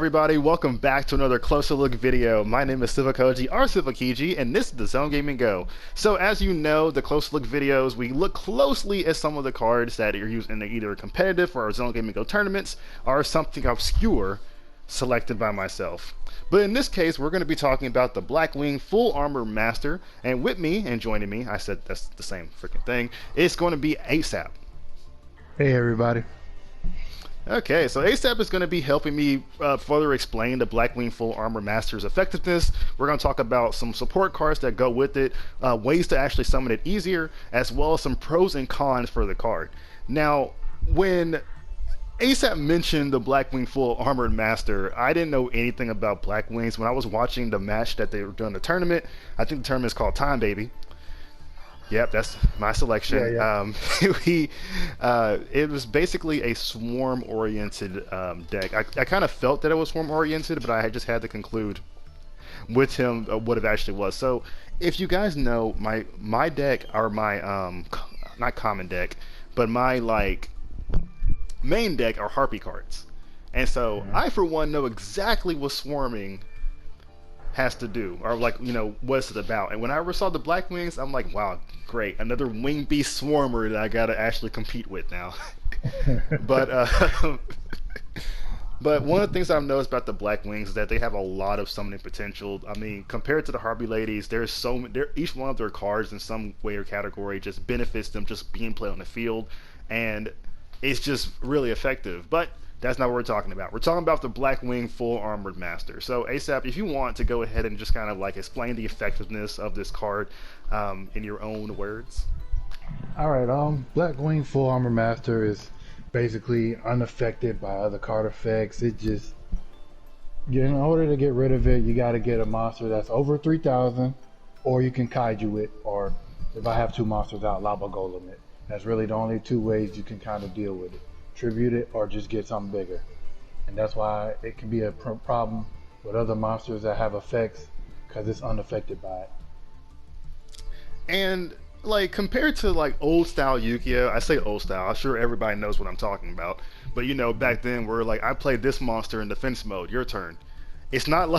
everybody, welcome back to another closer look video. My name is Silvokiji, and this is the Zone Gaming Go. So as you know, the closer look videos, we look closely at some of the cards that are used in either competitive or Zone Gaming Go tournaments, or something obscure selected by myself. But in this case, we're going to be talking about the Blackwing Full Armor Master, and with me and joining me, I said that's the same freaking thing, it's going to be Ep7. Hey everybody. Okay, so Ep7 is going to be helping me further explain the Blackwing Full Armor Master's effectiveness. We're going to talk about some support cards that go with it, ways to actually summon it easier, as well as some pros and cons for the card. Now, when Ep7 mentioned the Blackwing Full Armored Master, I didn't know anything about Blackwings. When I was watching the match that they were doing the tournament, I think the tournament is called Time Baby. Yep, that's my selection. It was basically a swarm-oriented deck. I kind of felt that it was swarm-oriented, but I just had to conclude with him what it actually was. So, if you guys know, my deck, or my not common deck, but my main deck are Harpy cards, and so I for one know exactly what swarming has to do, or what's it about. And when I ever saw the Blackwings, I'm like, wow, great, another wing beast swarmer that I gotta actually compete with now. but one of the things I've noticed about the Blackwings is that they have a lot of summoning potential. I mean, compared to the Harpy ladies, each one of their cards in some way or category just benefits them just being played on the field, and it's just really effective. But that's not what we're talking about. We're talking about the Blackwing Full Armored Master. So Ep7, if you want to go ahead and just kind of explain the effectiveness of this card in your own words. Alright, Blackwing Full Armor Master is basically unaffected by other card effects. It just, in order to get rid of it, you gotta get a monster that's over 3,000, or you can kaiju it, or if I have two monsters out, Lava Golem it. That's really the only two ways you can kind of deal with it. Tribute it or just get something bigger. And that's why it can be a problem with other monsters that have effects, because it's unaffected by it. And compared to old style Yu-Gi-Oh, I say old style, I'm sure everybody knows what I'm talking about, but back then we're I played this monster in defense mode, your turn. It's not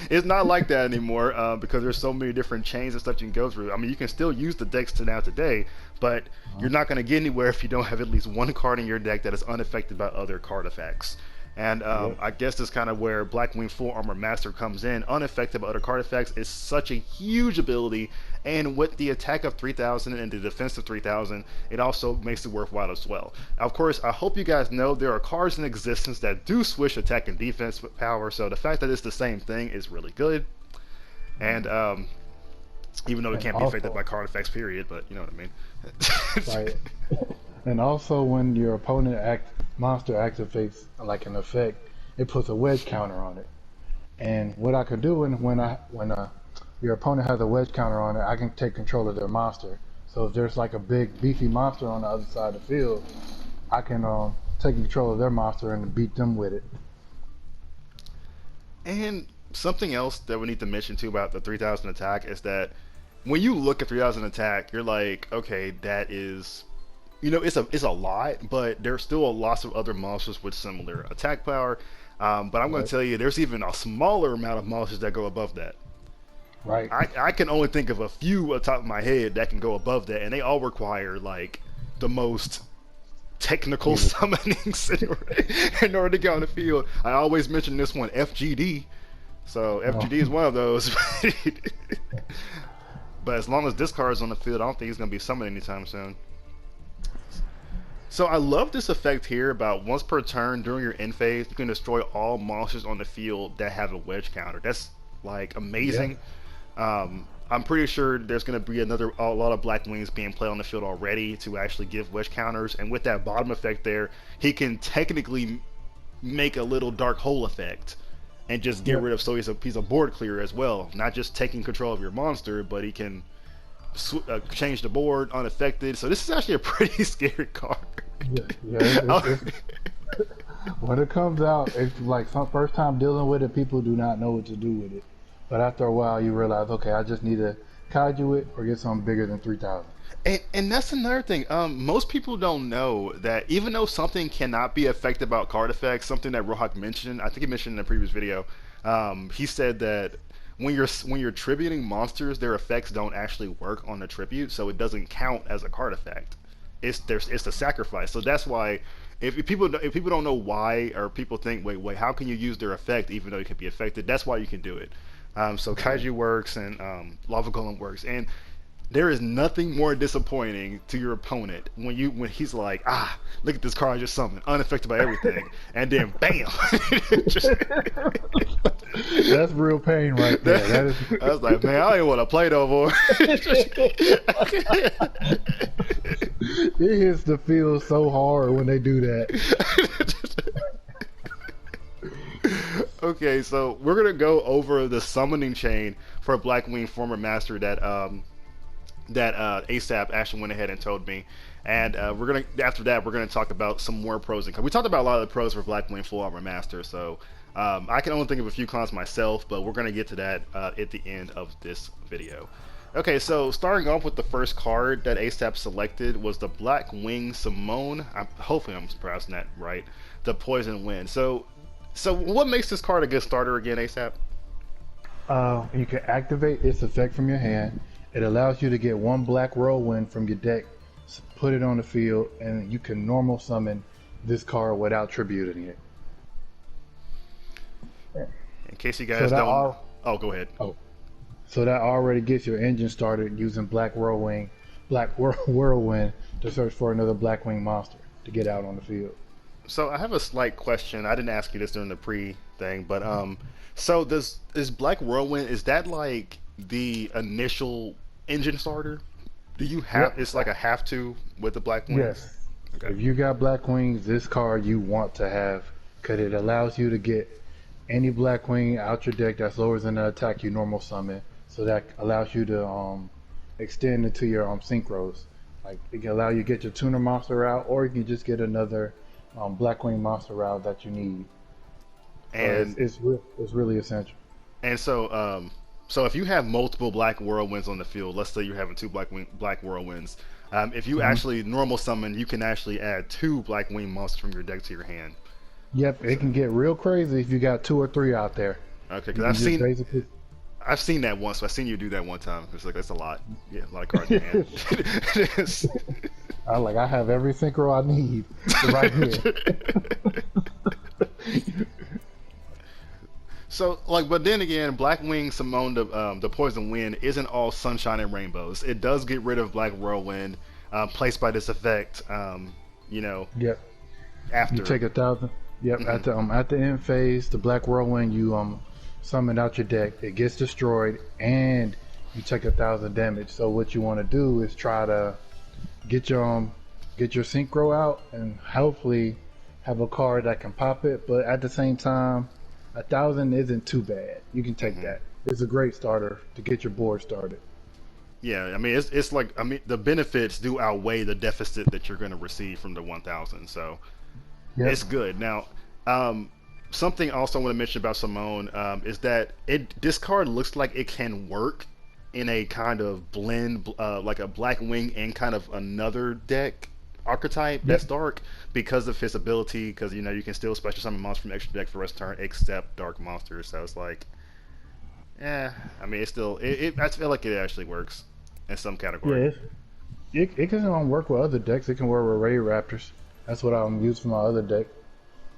it's not like that anymore, because there's so many different chains and stuff you can go through. I mean, you can still use the decks to now today, but you're not going to get anywhere if you don't have at least one card in your deck that is unaffected by other card effects. And I guess that's kind of where Blackwing Full Armor Master comes in. Unaffected by other card effects is such a huge ability, and with the attack of 3,000 and the defense of 3,000, it also makes it worthwhile as well. Of course, I hope you guys know there are cards in existence that do switch attack and defense power, so the fact that it's the same thing is really good. And even though it can't be affected by card effects, period, but you know what I mean. Right. And also, when your opponent monster activates an effect, it puts a wedge counter on it. And what I could do when your opponent has a wedge counter on it, I can take control of their monster. So if there's a big beefy monster on the other side of the field, I can take control of their monster and beat them with it. And something else that we need to mention too about the 3,000 attack is that when you look at 3,000 attack, you're like, okay, that is, it's a lot, but there's still lots of other monsters with similar attack power. But I'm going to tell you, there's even a smaller amount of monsters that go above that. Right. I can only think of a few on top of my head that can go above that, and they all require the most technical summonings in order to get on the field. I always mention this one, FGD. So FGD is one of those. But as long as this card is on the field, I don't think he's going to be summoned anytime soon. So I love this effect here about once per turn during your end phase, you can destroy all monsters on the field that have a wedge counter. That's amazing. Yeah. I'm pretty sure there's going to be a lot of Blackwings being played on the field already to actually give wedge counters. And with that bottom effect there, he can technically make a little dark hole effect and just get rid of, so he's a board clear as well. Not just taking control of your monster, but he can change the board unaffected. So this is actually a pretty scary card. When it comes out, it's some first time dealing with it, people do not know what to do with it. But after a while, you realize, okay, I just need to kaiju it, or get something bigger than 3,000. And that's another thing. Most people don't know that even though something cannot be affected by card effects, something that Rohawk mentioned, I think he mentioned in a previous video, he said that when you're tributing monsters, their effects don't actually work on the tribute, so it doesn't count as a card effect. It's the sacrifice. So that's why if people don't know why, or people think wait, how can you use their effect even though it could be affected? That's why you can do it. So Kaiju works and Lava Golem works, and there is nothing more disappointing to your opponent when he's like, look at this card I just summoned, unaffected by everything, and then bam, just, That's real pain right there. That is... I was like, man, I don't even want to play no more. It hits the field so hard when they do that. Okay, so we're gonna go over the summoning chain for Blackwing former master that ASAP actually went ahead and told me, and after that we're gonna talk about some more pros and cons. We talked about a lot of the pros for Blackwing Full Armor Master, so I can only think of a few cons myself, but we're gonna get to that at the end of this video. Okay, so starting off with the first card that ASAP selected was the Blackwing Simone. Hopefully I'm pronouncing that right. The Poison Wind. So what makes this card a good starter again, ASAP? You can activate its effect from your hand. It allows you to get one black whirlwind from your deck, put it on the field, and you can normal summon this card without tributing it. In case you guys don't... Oh, go ahead. Oh. So that already gets your engine started using Black Whirlwind to search for another Blackwing monster to get out on the field. So I have a slight question. I didn't ask you this during the pre-thing, but so is Black Whirlwind, is that like the initial engine starter? Do you have It's like a have to with the Blackwing? Yes. Okay. If you got Blackwings, this card you want to have, because it allows you to get any Blackwing out your deck that's lower than the attack you normal summon. So that allows you to extend into your synchros. Like it can allow you to get your tuner monster out, or you can just get another Blackwing monster out that you need. And it's really essential. And so so if you have multiple Black Whirlwinds on the field, let's say you're having two Black Whirlwinds, if you actually normal summon, you can actually add two Blackwing monsters from your deck to your hand. Yep, it can get real crazy if you got 2 or 3 out there. Okay, because I've seen that once. So I've seen you do that one time. It's like that's a lot. Yeah, a lot of cards in your hand. I have every synchro I need right here. So, but then again, Blackwing Simone, the Poison Wind, isn't all sunshine and rainbows. It does get rid of Black Whirlwind, placed by this effect. Yep. After you take 1,000. Yep. At the end phase, the Black Whirlwind you summon out your deck. It gets destroyed, and you take 1,000 damage. So what you want to do is try to get your synchro out, and hopefully have a card that can pop it. But at the same time, 1,000 isn't too bad. You can take that. It's a great starter to get your board started. Yeah, I mean it's like the benefits do outweigh the deficit that you're going to receive from the 1,000. So it's good. Now, something also I want to mention about Simone is that this card looks like it can work in a kind of blend, like a Blackwing and kind of another deck archetype that's dark because of his ability. Because you can still special summon monsters from extra deck for the rest of the turn except dark monsters. So it's like, I mean, it's still I feel like it actually works in some category. Yeah, it can work with other decks. It can work with Raid Raptors. That's what I'm using for my other deck.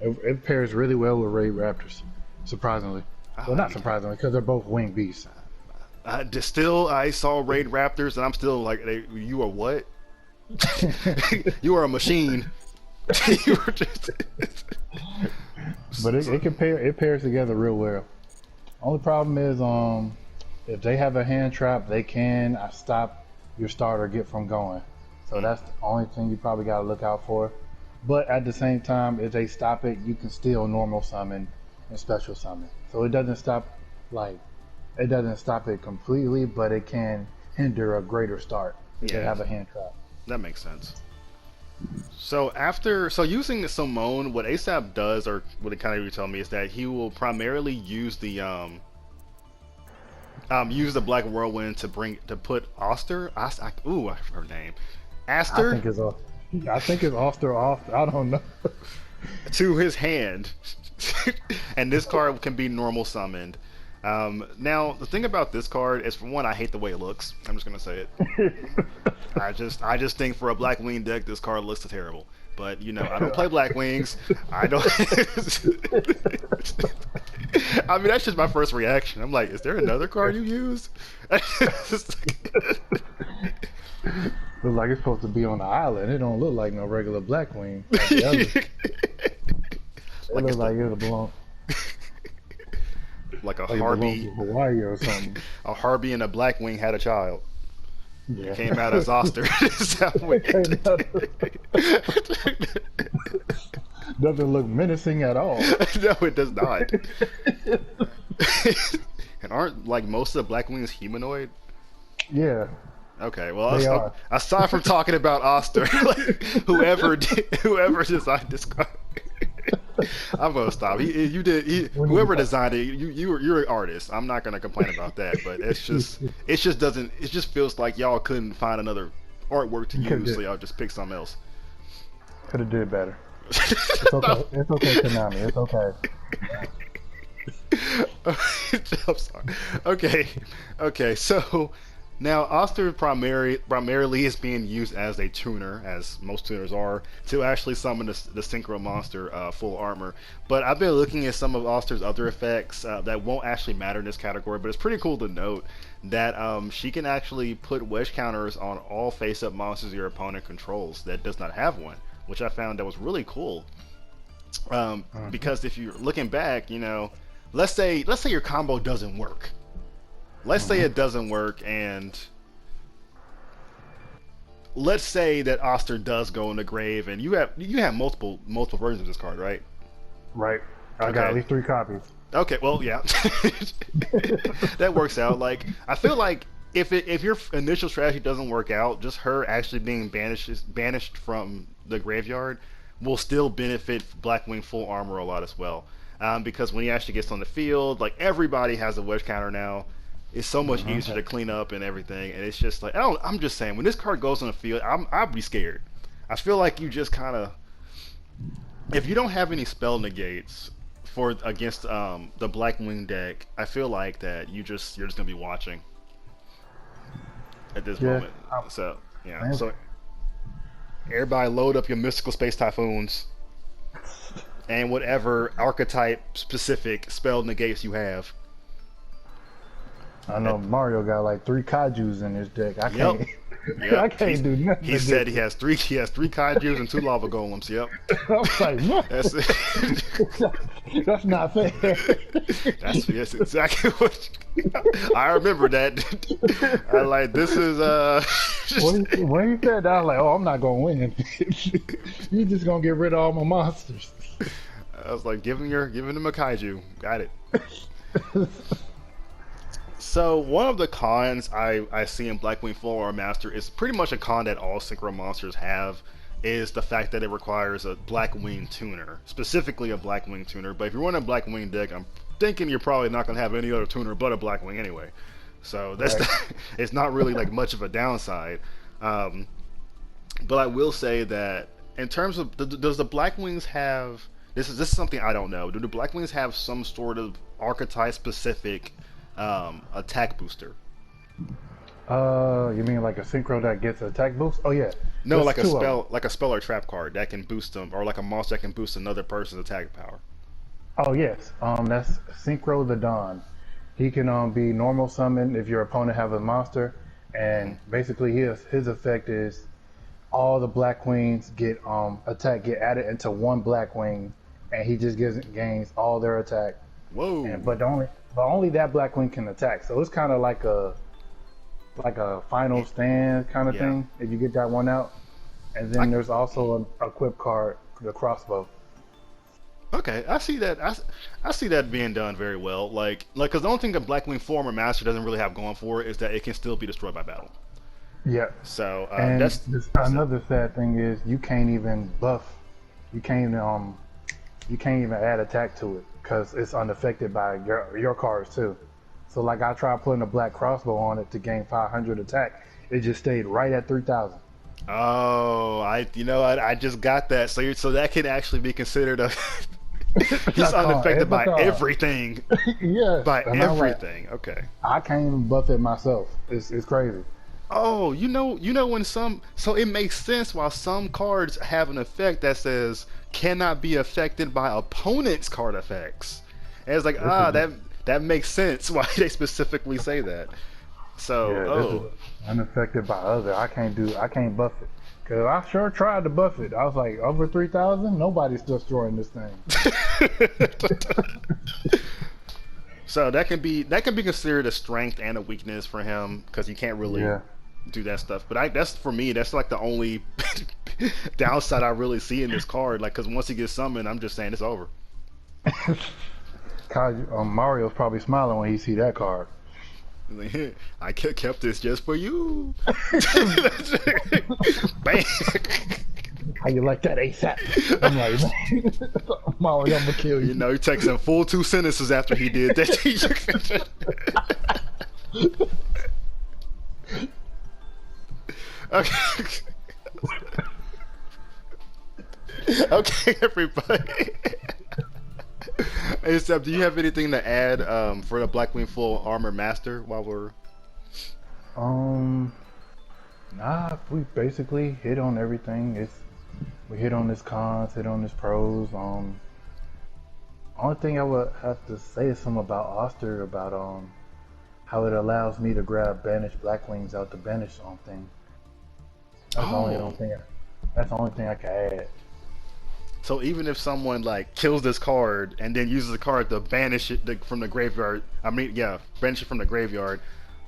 It pairs really well with Raid Raptors, surprisingly. Well, not surprisingly, because they're both winged beasts. I saw Raid Raptors, and I'm still like, you are what? You are a machine. You are just... But it pairs together real well. Only problem is, if they have a hand trap, they can stop your starter get from going. So that's the only thing you probably got to look out for. But at the same time, if they stop it, you can still normal summon and special summon. So it doesn't stop it completely, but it can hinder a greater start if they have a hand trap. That makes sense. So using Simone, what ASAP does, or what it kind of tell me, is that he will primarily use the Use the Black Whirlwind to put Oster. Ooh, I forgot her name. I Aster think it's a, I think it's Oster off. I don't know. to his hand, and this card can be normal summoned. Now the thing about this card is, for one, I hate the way it looks. I'm just gonna say it. I just think for a Blackwing deck, this card looks terrible. But you know, I don't play Blackwings. I don't. I mean, that's just my first reaction. I'm like, is there another card you use? Looks like it's supposed to be on the island. It don't look like no regular Blackwing. Like the others. It Like looks it's like it belong like a like it belongs Harby, to Hawaii or something. a Harby and a Blackwing had a child. Yeah. Came out as Oster. Doesn't look menacing at all. No, it does not. And aren't like most of the Blackwings humanoid? Yeah. Okay, well, They are. aside from talking about Oster, like, whoever designed this card, I'm gonna stop. Whoever designed it, you're an artist. I'm not gonna complain about that, but it just feels like y'all couldn't find another artwork to use, so y'all just pick something else. Could have did better. It's okay. It's okay, Konami. It's okay. I'm sorry. Okay. So now Oster primarily is being used as a tuner, as most tuners are, to actually summon the Synchro monster full armor. But I've been looking at some of Oster's other effects that won't actually matter in this category, but it's pretty cool to note that she can actually put wedge counters on all face-up monsters your opponent controls that does not have one, which I found that was really cool. Because if you're looking back, you know, let's say your combo doesn't work. Let's say it doesn't work, and let's say that Oster does go in the grave, and you have multiple versions of this card, right? Right. I got at least 3 copies. Okay, well, yeah, that works out. Like, I feel like if your initial strategy doesn't work out, just her actually being banished from the graveyard will still benefit Blackwing full armor a lot as well. Because when he actually gets on the field, like, everybody has a wedge counter now. It's so much easier to clean up and everything, and it's just like, I'm just saying, when this card goes on the field, I'd be scared. I feel like you just kind of, if you don't have any spell negates against the Blackwing deck, I feel like that you're just gonna be watching at this moment. So yeah, Man. so everybody load up your Mystical Space Typhoons and whatever archetype specific spell negates you have. I know Mario got like 3 Kaijus in his deck. I can't. Yep. I can't do nothing. He said he has 3 Kaijus and 2 lava golems. Yep. I'm like, what? That's it. That's not fair. That's exactly what. I remember that. I like, this is When he said that, I was like, oh, I'm not gonna win. You just gonna get rid of all my monsters. I was like, give him a kaiju. Got it. So one of the cons I see in Blackwing Full Armor Master is pretty much a con that all Synchro monsters have, is the fact that it requires a Blackwing tuner, specifically a Blackwing tuner. But if you're running a Blackwing deck, I'm thinking you're probably not going to have any other tuner but a Blackwing anyway. So that's it's not really like much of a downside. But I will say that in terms of, does the Blackwings have, this is something I don't know, do the Blackwings have some sort of archetype specific attack booster? You mean like a synchro that gets an attack boost? Oh yeah. No, like a spell or trap card that can boost them, or like a monster that can boost another person's attack power. Oh yes. That's Synchro the Dawn. He can be normal summon if your opponent have a monster, and basically his effect is all the Blackwings get added into one Blackwing, and he just gains all their attack. Whoa. But only that Blackwing can attack. So it's kind of like a final stand kind of thing if you get that one out. And then there's also an equip card, the crossbow. Okay, I see that. I see that being done very well. Like, because the only thing a Blackwing Full Armor Master doesn't really have going for it is that it can still be destroyed by battle. Yeah. So and another sad thing is you can't even buff. You can't even add attack to it because it's unaffected by your cards too. So like I tried putting a black crossbow on it to gain 500 attack. It just stayed right at 3,000. Oh, I just got that. So that can actually be considered a. He's That's called unaffected by Avatar. everything. Yes. By And I'm like, everything. Okay. I can't even buff it myself. It's crazy. Oh, when so it makes sense why some cards have an effect that says cannot be affected by opponent's card effects. And it's like, that makes sense why they specifically say that. So, Yeah, this is unaffected by other. I can't buff it. Cause I sure tried to buff it. I was like, over 3,000, nobody's destroying this thing. So that can be considered a strength and a weakness for him because you can't really do that stuff. But that's for me. That's like the only downside I really see in this card. Like, because once he gets summoned, I'm just saying it's over. Mario's probably smiling when he see that card. I kept this just for you. Bang. How you like that ASAP? I'm like, Mario, I'm gonna kill you. You know, he takes in full 2 sentences after he did that. Okay. Okay, everybody. Hey, Seb, do you have anything to add for the Blackwing Full Armor Master while we're... Nah, we basically hit on everything. We hit on his cons, hit on his pros. Only thing I would have to say is something about Oster, about how it allows me to grab banished Blackwings out the banish thing. That's the only thing I can add. So even if someone like kills this card and then uses the card to banish it from the graveyard, banish it from the graveyard,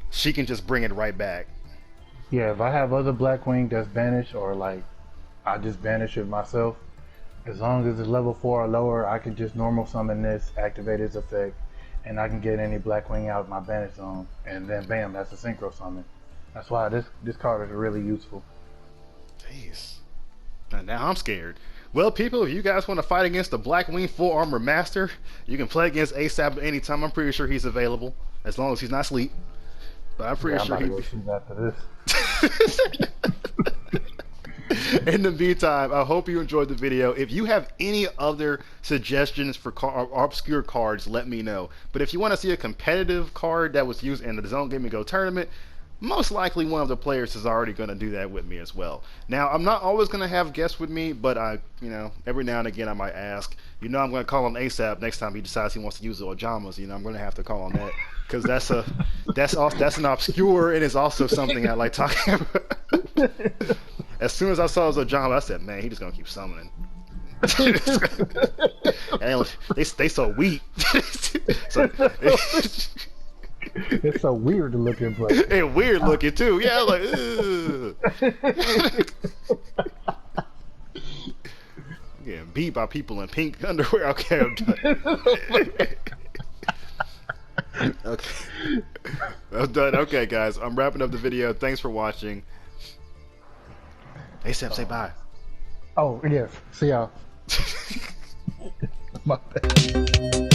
she can just bring it right back. Yeah, if I have other Blackwing that's banished, or like I just banish it myself, as long as it's level 4 or lower, I can just normal summon this, activate its effect, and I can get any Blackwing out of my banish zone, and then bam, that's a synchro summon. That's why this card is really useful. Jeez. Now I'm scared. Well, people, if you guys want to fight against the Blackwing Full Armor Master, you can play against ASAP at any time. I'm pretty sure he's available, as long as he's not asleep. But I'm pretty sure he'd be... after this. In the meantime, I hope you enjoyed the video. If you have any other suggestions for obscure cards, let me know. But if you want to see a competitive card that was used in the Zone Gaming Go tournament, most likely one of the players is already going to do that with me as well. Now, I'm not always going to have guests with me, but every now and again I might ask. I'm going to call on ASAP next time he decides he wants to use the Ojamas. I'm going to have to call on that because that's an obscure and it's also something I like talking about. As soon as I saw his Ojama, I said, man, he just going to keep summoning. And they so weak. It's so weird to look at, but and weird looking too. Yeah, like getting beat by people in pink underwear. Okay, I'm done. Okay, I'm done. Okay, guys, I'm wrapping up the video. Thanks for watching. Hey, Sam, say bye. Oh yes, see y'all. My bad.